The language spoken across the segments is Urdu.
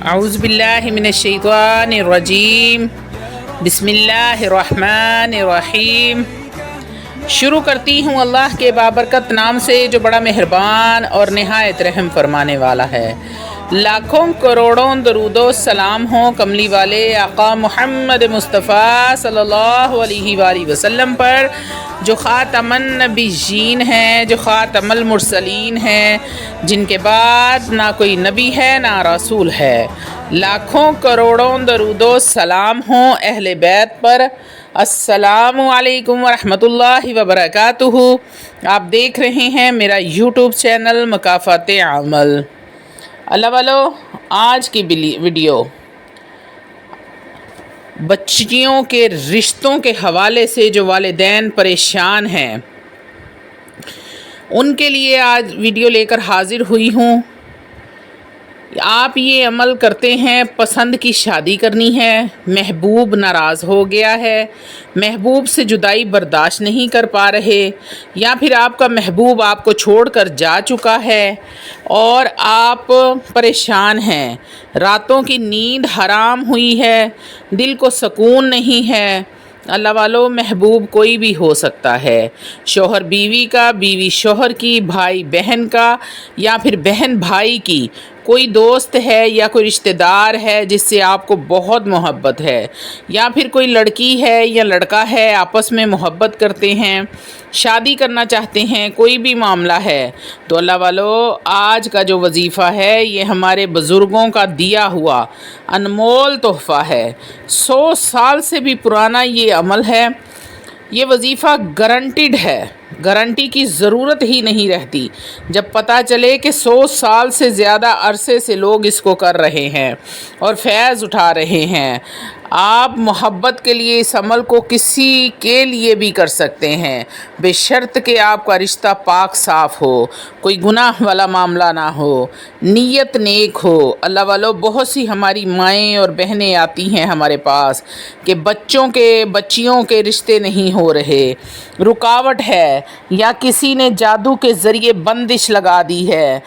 اعوذ باللہ من الشیطان الرجیم بسم اللہ الرحمن الرحیم۔ شروع کرتی ہوں اللہ کے بابرکت نام سے جو بڑا مہربان اور نہایت رحم فرمانے والا ہے۔ لاکھوں کروڑوں درود و سلام ہوں کملی والے آقا محمد مصطفیٰ صلی اللہ علیہ وآلہ وسلم پر، جو خاتم النبیین ہیں، جو خاتم المرسلین ہیں، جن کے بعد نہ کوئی نبی ہے نہ رسول ہے۔ لاکھوں کروڑوں درود و سلام ہوں اہل بیت پر۔ السلام علیکم ورحمۃ اللہ وبرکاتہ۔ آپ دیکھ رہے ہیں میرا یوٹیوب چینل مکافات عمل۔ اللہ والو، آج کی ویڈیو بچیوں کے رشتوں کے حوالے سے جو والدین پریشان ہیں ان کے لیے آج ویڈیو لے کر حاضر ہوئی ہوں۔ آپ یہ عمل کرتے ہیں، پسند کی شادی کرنی ہے، محبوب ناراض ہو گیا ہے، محبوب سے جدائی برداشت نہیں کر پا رہے، یا پھر آپ کا محبوب آپ کو چھوڑ کر جا چکا ہے اور آپ پریشان ہیں، راتوں کی نیند حرام ہوئی ہے، دل کو سکون نہیں ہے۔ اللہ والو، محبوب کوئی بھی ہو سکتا ہے، شوہر بیوی کا، بیوی شوہر کی، بھائی بہن کا، یا پھر بہن بھائی کی، کوئی دوست ہے یا کوئی رشتہ دار ہے جس سے آپ کو بہت محبت ہے، یا پھر کوئی لڑکی ہے یا لڑکا ہے، آپس میں محبت کرتے ہیں، شادی کرنا چاہتے ہیں، کوئی بھی معاملہ ہے تو اللہ والو، آج کا جو وظیفہ ہے یہ ہمارے بزرگوں کا دیا ہوا انمول تحفہ ہے۔ 100 سال سے بھی پرانا یہ عمل ہے۔ یہ وظیفہ گارنٹیڈ ہے، گارنٹی کی ضرورت ہی نہیں رہتی جب پتہ چلے کہ 100 سال سے زیادہ عرصے سے لوگ اس کو کر رہے ہیں اور فیض اٹھا رہے ہیں۔ آپ محبت کے لیے اس عمل کو کسی کے لیے بھی کر سکتے ہیں، بے شرط کہ آپ کا رشتہ پاک صاف ہو، کوئی گناہ والا معاملہ نہ ہو، نیت نیک ہو۔ اللہ والو، بہت سی ہماری مائیں اور بہنیں آتی ہیں ہمارے پاس کہ بچیوں کے رشتے نہیں ہو رہے، رکاوٹ ہے، یا کسی نے جادو کے ذریعے بندش لگا دی ہے،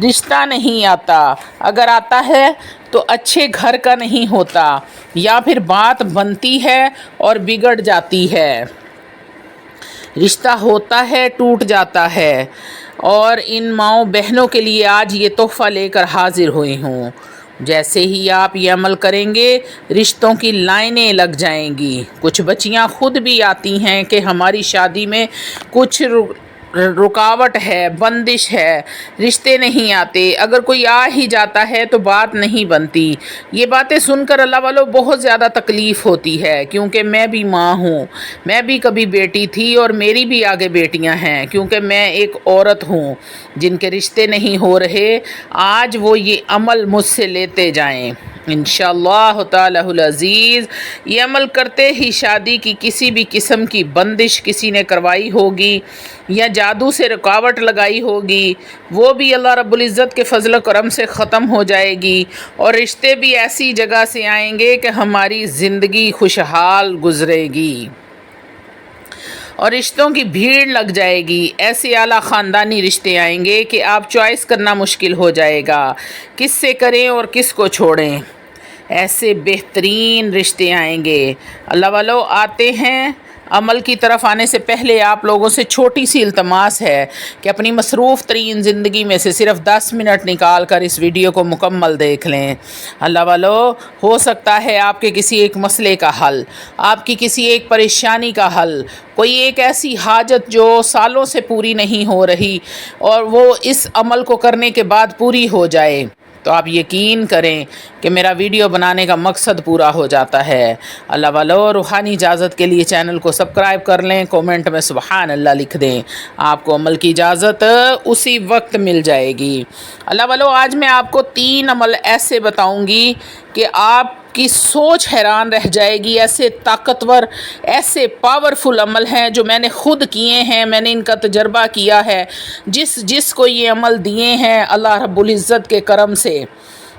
رشتہ نہیں آتا، اگر آتا ہے تو اچھے گھر کا نہیں ہوتا، یا پھر بات بنتی ہے اور بگڑ جاتی ہے، رشتہ ہوتا ہے ٹوٹ جاتا ہے۔ اور ان ماؤں بہنوں کے لیے آج یہ تحفہ لے کر حاضر ہوئی ہوں۔ جیسے ہی آپ یہ عمل کریں گے، رشتوں کی لائنیں لگ جائیں گی۔ کچھ بچیاں خود بھی آتی ہیں کہ ہماری شادی میں کچھ رکاوٹ ہے، بندش ہے، رشتے نہیں آتے، اگر کوئی آ ہی جاتا ہے تو بات نہیں بنتی۔ یہ باتیں سن کر اللہ والو بہت زیادہ تکلیف ہوتی ہے، کیونکہ میں بھی ماں ہوں، میں بھی کبھی بیٹی تھی اور میری بھی آگے بیٹیاں ہیں، کیونکہ میں ایک عورت ہوں جن کے رشتے نہیں ہو رہے۔ آج وہ یہ عمل مجھ سے لیتے جائیں انشاءاللہ تعالی العزیز۔ یہ عمل کرتے ہی شادی کی کسی بھی قسم کی بندش کسی نے کروائی ہوگی یا جادو سے رکاوٹ لگائی ہوگی، وہ بھی اللہ رب العزت کے فضل و کرم سے ختم ہو جائے گی، اور رشتے بھی ایسی جگہ سے آئیں گے کہ ہماری زندگی خوشحال گزرے گی، اور رشتوں کی بھیڑ لگ جائے گی۔ ایسے اعلیٰ خاندانی رشتے آئیں گے کہ آپ چوائس کرنا مشکل ہو جائے گا، کس سے کریں اور کس کو چھوڑیں۔ ایسے بہترین رشتے آئیں گے۔ اللہ والو، آتے ہیں۔ عمل کی طرف آنے سے پہلے آپ لوگوں سے چھوٹی سی التماس ہے کہ اپنی مصروف ترین زندگی میں سے صرف 10 منٹ نکال کر اس ویڈیو کو مکمل دیکھ لیں۔ اللہ والو، ہو سکتا ہے آپ کے کسی ایک مسئلے کا حل، آپ کی کسی ایک پریشانی کا حل، کوئی ایک ایسی حاجت جو سالوں سے پوری نہیں ہو رہی اور وہ اس عمل کو کرنے کے بعد پوری ہو جائے، تو آپ یقین کریں کہ میرا ویڈیو بنانے کا مقصد پورا ہو جاتا ہے۔ اللہ والو، روحانی اجازت کے لیے چینل کو سبسکرائب کر لیں، کومنٹ میں سبحان اللہ لکھ دیں، آپ کو عمل کی اجازت اسی وقت مل جائے گی۔ اللہ والو، آج میں آپ کو 3 عمل ایسے بتاؤں گی کہ آپ کی سوچ حیران رہ جائے گی۔ ایسے طاقتور، ایسے پاورفل عمل ہیں جو میں نے خود کیے ہیں، میں نے ان کا تجربہ کیا ہے۔ جس کو یہ عمل دیے ہیں اللہ رب العزت کے کرم سے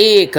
1,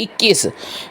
21,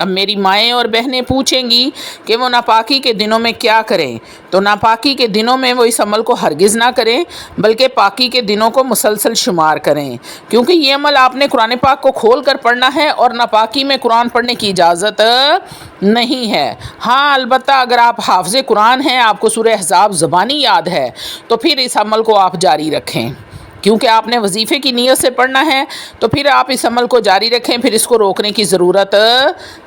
اب میری مائیں اور بہنیں پوچھیں گی کہ وہ ناپاکی کے دنوں میں کیا کریں، تو ناپاکی کے دنوں میں وہ اس عمل کو ہرگز نہ کریں بلکہ پاکی کے دنوں کو مسلسل شمار کریں، کیونکہ یہ عمل آپ نے قرآن پاک کو کھول کر پڑھنا ہے اور ناپاکی میں قرآن پڑھنے کی اجازت نہیں ہے۔ ہاں البتہ اگر آپ حافظ قرآن ہیں، آپ کو سورہ احزاب زبانی یاد ہے، تو پھر اس عمل کو آپ جاری رکھیں، کیونکہ آپ نے وظیفے کی نیت سے پڑھنا ہے، تو پھر آپ اس عمل کو جاری رکھیں، پھر اس کو روکنے کی ضرورت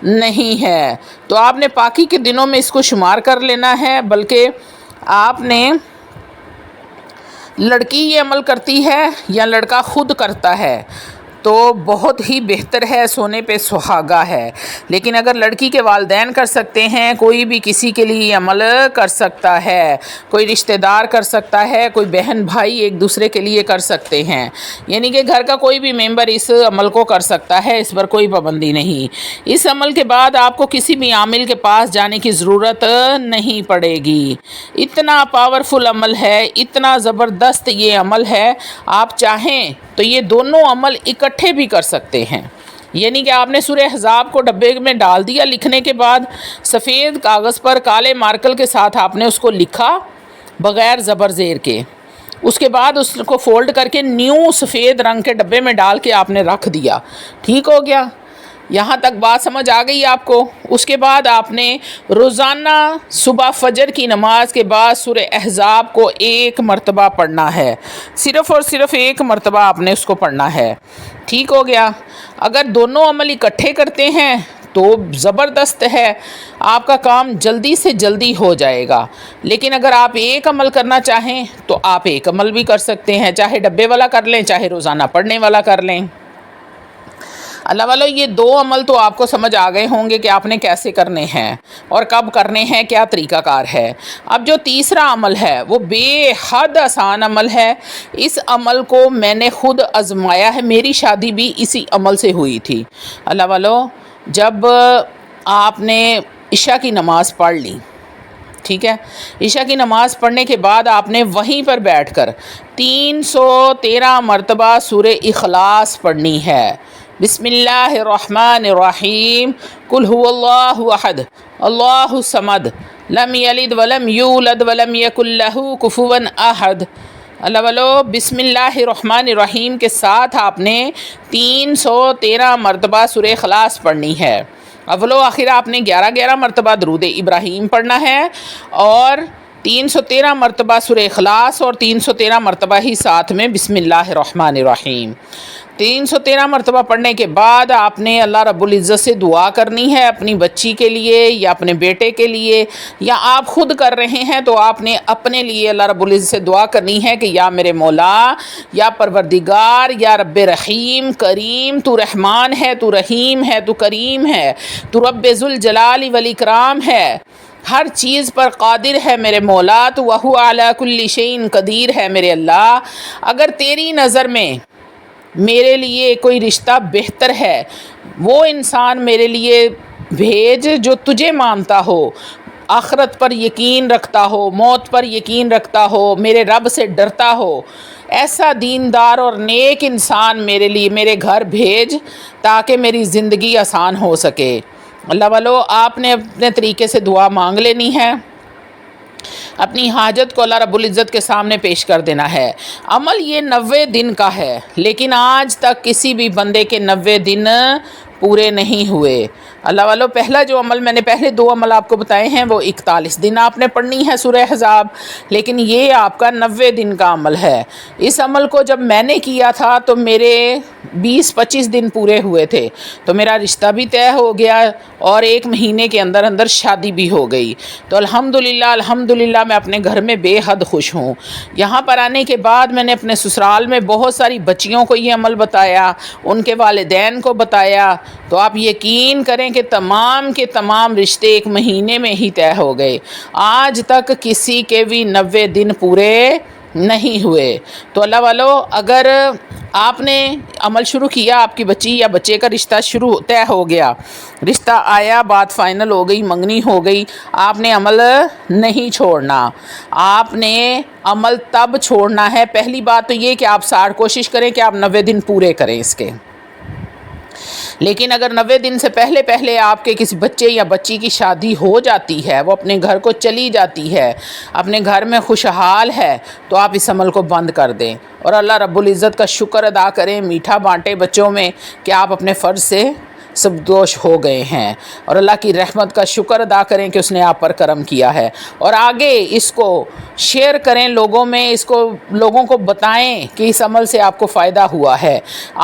نہیں ہے۔ تو آپ نے پاکی کے دنوں میں اس کو شمار کر لینا ہے، بلکہ آپ نے لڑکی یہ عمل کرتی ہے یا لڑکا خود کرتا ہے تو بہت ہی بہتر ہے، سونے پہ سہاگا ہے، لیکن اگر لڑکی کے والدین کر سکتے ہیں، کوئی بھی کسی کے لیے یہ عمل کر سکتا ہے، کوئی رشتہ دار کر سکتا ہے، کوئی بہن بھائی ایک دوسرے کے لیے کر سکتے ہیں، یعنی کہ گھر کا کوئی بھی ممبر اس عمل کو کر سکتا ہے، اس پر کوئی پابندی نہیں۔ اس عمل کے بعد آپ کو کسی بھی عامل کے پاس جانے کی ضرورت نہیں پڑے گی۔ اتنا پاورفل عمل ہے، اتنا زبردست یہ عمل ہے، آپ چاہیں تو یہ دونوں عمل اکٹھے بھی کر سکتے ہیں، یعنی کہ آپ نے سورہ احزاب کو ڈبے میں ڈال دیا، لکھنے کے بعد سفید کاغذ پر کالے مارکر کے ساتھ آپ نے اس کو لکھا بغیر زبر زیر کے، اس کے بعد اس کو فولڈ کر کے نیو سفید رنگ کے ڈبے میں ڈال کے آپ نے رکھ دیا، ٹھیک ہو گیا؟ یہاں تک بات سمجھ آ گئی آپ کو؟ اس کے بعد آپ نے روزانہ صبح فجر کی نماز کے بعد سورہ احزاب کو 1 مرتبہ پڑھنا ہے، صرف اور صرف 1 مرتبہ آپ نے اس کو پڑھنا ہے، ٹھیک ہو گیا؟ اگر دونوں عمل اکٹھے کرتے ہیں تو زبردست ہے، آپ کا کام جلدی سے جلدی ہو جائے گا، لیکن اگر آپ ایک عمل کرنا چاہیں تو آپ ایک عمل بھی کر سکتے ہیں، چاہے ڈبے والا کر لیں، چاہے روزانہ پڑھنے والا کر لیں۔ اللہ والو، یہ 2 عمل تو آپ کو سمجھ آ گئے ہوں گے کہ آپ نے کیسے کرنے ہیں اور کب کرنے ہیں، کیا طریقہ کار ہے۔ اب جو تیسرا عمل ہے وہ بے حد آسان عمل ہے، اس عمل کو میں نے خود آزمایا ہے، میری شادی بھی اسی عمل سے ہوئی تھی۔ اللہ والو، جب آپ نے عشاء کی نماز پڑھ لی، ٹھیک ہے، عشاء کی نماز پڑھنے کے بعد آپ نے وہیں پر بیٹھ کر 313 مرتبہ سورہ اخلاص پڑھنی ہے۔ بسم اللہ الرحمن الرحیم، قل هو اللہ احد اللہ الصمد لم یلد ولم یولد ولم یکن لہ کفوا احد۔ اللہ والو، بسم اللہ الرحمن الرحیم کے ساتھ آپ نے 313 مرتبہ سورہ اخلاص پڑھنی ہے۔ اول و آخر آپ نے 11 مرتبہ درود ابراہیم پڑھنا ہے اور 313 مرتبہ سورہ اخلاص اور 313 مرتبہ ہی ساتھ میں بسم اللہ الرحمن الرحیم۔ 313 مرتبہ پڑھنے کے بعد آپ نے اللہ رب العزت سے دعا کرنی ہے، اپنی بچی کے لیے یا اپنے بیٹے کے لیے، یا آپ خود کر رہے ہیں تو آپ نے اپنے لیے اللہ رب العزت سے دعا کرنی ہے کہ یا میرے مولا، یا پروردگار، یا رب رحیم کریم، تو رحمان ہے، تو رحیم ہے، تو کریم ہے، تو رب ذوالجلال والاکرام ہے، ہر چیز پر قادر ہے میرے مولا، تو وہو علی کل شیء قدیر ہے میرے اللہ۔ اگر تیری نظر میں میرے لیے کوئی رشتہ بہتر ہے، وہ انسان میرے لیے بھیج جو تجھے مانتا ہو، آخرت پر یقین رکھتا ہو، موت پر یقین رکھتا ہو، میرے رب سے ڈرتا ہو، ایسا دیندار اور نیک انسان میرے لیے میرے گھر بھیج تاکہ میری زندگی آسان ہو سکے۔ اللہ والو، آپ نے اپنے طریقے سے دعا مانگ لینی ہے، اپنی حاجت کو اللہ رب العزت کے سامنے پیش کر دینا ہے۔ عمل یہ 90 دن کا ہے، لیکن آج تک کسی بھی بندے کے 90 دن پورے نہیں ہوئے۔ اللہ والو، پہلا جو عمل میں نے پہلے 2 عمل آپ کو بتائے ہیں وہ 41 دن آپ نے پڑھنی ہے سورہ احزاب، لیکن یہ آپ کا 90 دن کا عمل ہے۔ اس عمل کو جب میں نے کیا تھا تو میرے 20-25 دن پورے ہوئے تھے، تو میرا رشتہ بھی طے ہو گیا اور 1 مہینے کے اندر اندر شادی بھی ہو گئی۔ تو الحمدللہ میں اپنے گھر میں بے حد خوش ہوں۔ یہاں پر آنے کے بعد میں نے اپنے سسرال میں بہت ساری بچیوں کو یہ عمل بتایا، ان کے والدین کو بتایا، تو آپ یقین کریں کہ تمام کے تمام رشتے 1 مہینے میں ہی طے ہو گئے۔ آج تک کسی کے بھی 90 دن پورے نہیں ہوئے۔ تو اللہ والو، اگر آپ نے عمل شروع کیا، آپ کی بچی یا بچے کا رشتہ طے ہو گیا، رشتہ آیا، بات فائنل ہو گئی، منگنی ہو گئی، آپ نے عمل نہیں چھوڑنا۔ آپ نے عمل تب چھوڑنا ہے، پہلی بات تو یہ کہ آپ 60 کوشش کریں کہ آپ 90 دن پورے کریں اس کے۔ لیکن اگر 90 دن سے پہلے آپ کے کسی بچے یا بچی کی شادی ہو جاتی ہے، وہ اپنے گھر کو چلی جاتی ہے، اپنے گھر میں خوشحال ہے، تو آپ اس عمل کو بند کر دیں اور اللہ رب العزت کا شکر ادا کریں، میٹھا بانٹیں بچوں میں کہ آپ اپنے فرض سے سبدوش ہو گئے ہیں، اور اللہ کی رحمت کا شکر ادا کریں کہ اس نے آپ پر کرم کیا ہے، اور آگے اس کو شیئر کریں لوگوں میں، اس کو لوگوں کو بتائیں کہ اس عمل سے آپ کو فائدہ ہوا ہے،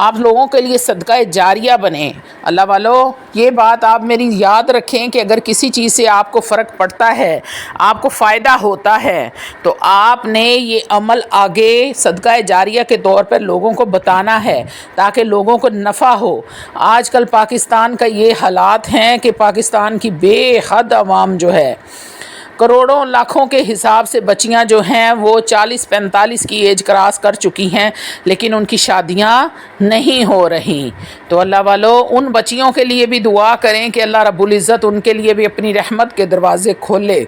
آپ لوگوں کے لیے صدقہ جاریہ بنیں۔ اللہ والو، یہ بات آپ میری یاد رکھیں کہ اگر کسی چیز سے آپ کو فرق پڑتا ہے، آپ کو فائدہ ہوتا ہے، تو آپ نے یہ عمل آگے صدقہ جاریہ کے طور پر لوگوں کو بتانا ہے تاکہ لوگوں کو نفع ہو۔ آج کل پاکستان کا یہ حالات ہیں کہ پاکستان کی بے حد عوام جو ہے، کروڑوں لاکھوں کے حساب سے بچیاں جو ہیں وہ 40-45 کی ایج کراس کر چکی ہیں، لیکن ان کی شادیاں نہیں ہو رہی۔ تو اللہ والو، ان بچیوں کے لیے بھی دعا کریں کہ اللہ رب العزت ان کے لیے بھی اپنی رحمت کے دروازے کھولے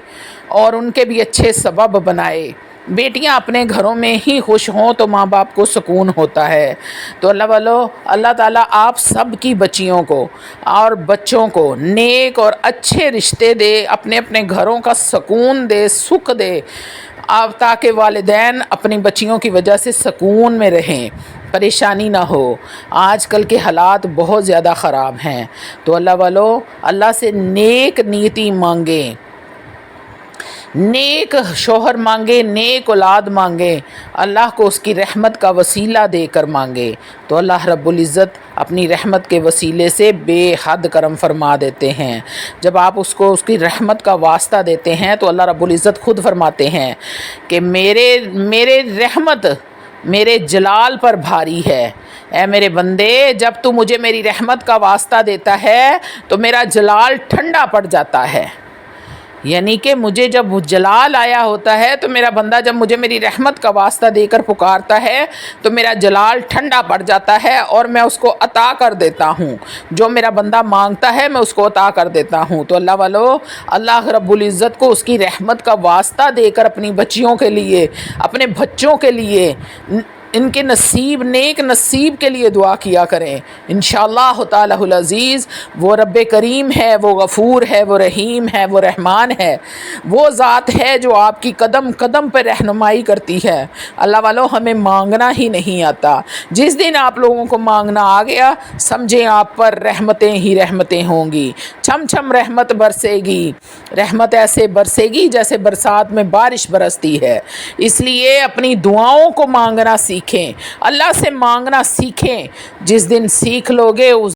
اور ان کے بھی اچھے سبب بنائے۔ بیٹیاں اپنے گھروں میں ہی خوش ہوں تو ماں باپ کو سکون ہوتا ہے۔ تو اللہ والو، اللہ تعالیٰ آپ سب کی بچیوں کو اور بچوں کو نیک اور اچھے رشتے دے، اپنے اپنے گھروں کا سکون دے، سکھ دے، تاکہ والدین اپنی بچیوں کی وجہ سے سکون میں رہیں، پریشانی نہ ہو۔ آج کل کے حالات بہت زیادہ خراب ہیں، تو اللہ والو، اللہ سے نیک نیتی مانگیں، نیک شوہر مانگے، نیک اولاد مانگے، اللہ کو اس کی رحمت کا وسیلہ دے کر مانگے، تو اللہ رب العزت اپنی رحمت کے وسیلے سے بے حد کرم فرما دیتے ہیں۔ جب آپ اس کو اس کی رحمت کا واسطہ دیتے ہیں تو اللہ رب العزت خود فرماتے ہیں کہ میرے رحمت میرے جلال پر بھاری ہے۔ اے میرے بندے، جب تو مجھے میری رحمت کا واسطہ دیتا ہے تو میرا جلال ٹھنڈا پڑ جاتا ہے، یعنی کہ مجھے جب جلال آیا ہوتا ہے تو میرا بندہ جب مجھے میری رحمت کا واسطہ دے کر پکارتا ہے تو میرا جلال ٹھنڈا پڑ جاتا ہے اور میں اس کو عطا کر دیتا ہوں، جو میرا بندہ مانگتا ہے میں اس کو عطا کر دیتا ہوں۔ تو اللہ والو، اللہ رب العزت کو اس کی رحمت کا واسطہ دے کر اپنی بچیوں کے لیے، اپنے بچوں کے لیے، ان کے نصیب، نیک نصیب کے لیے دعا کیا کریں۔ انشاءاللہ تعالی العزیز وہ رب کریم ہے، وہ غفور ہے، وہ رحیم ہے، وہ رحمان ہے، وہ ذات ہے جو آپ کی قدم قدم پہ رہنمائی کرتی ہے۔ اللہ والو، ہمیں مانگنا ہی نہیں آتا، جس دن آپ لوگوں کو مانگنا آ گیا، سمجھیں آپ پر رحمتیں ہی رحمتیں ہوں گی، چھم چھم رحمت برسے گی، رحمت ایسے برسے گی جیسے برسات میں بارش برستی ہے۔ اس لیے اپنی دعاؤں کو مانگنا سیکھیں، اللہ سے مانگنا سیکھیں۔ جس دن سیکھ لوگے اس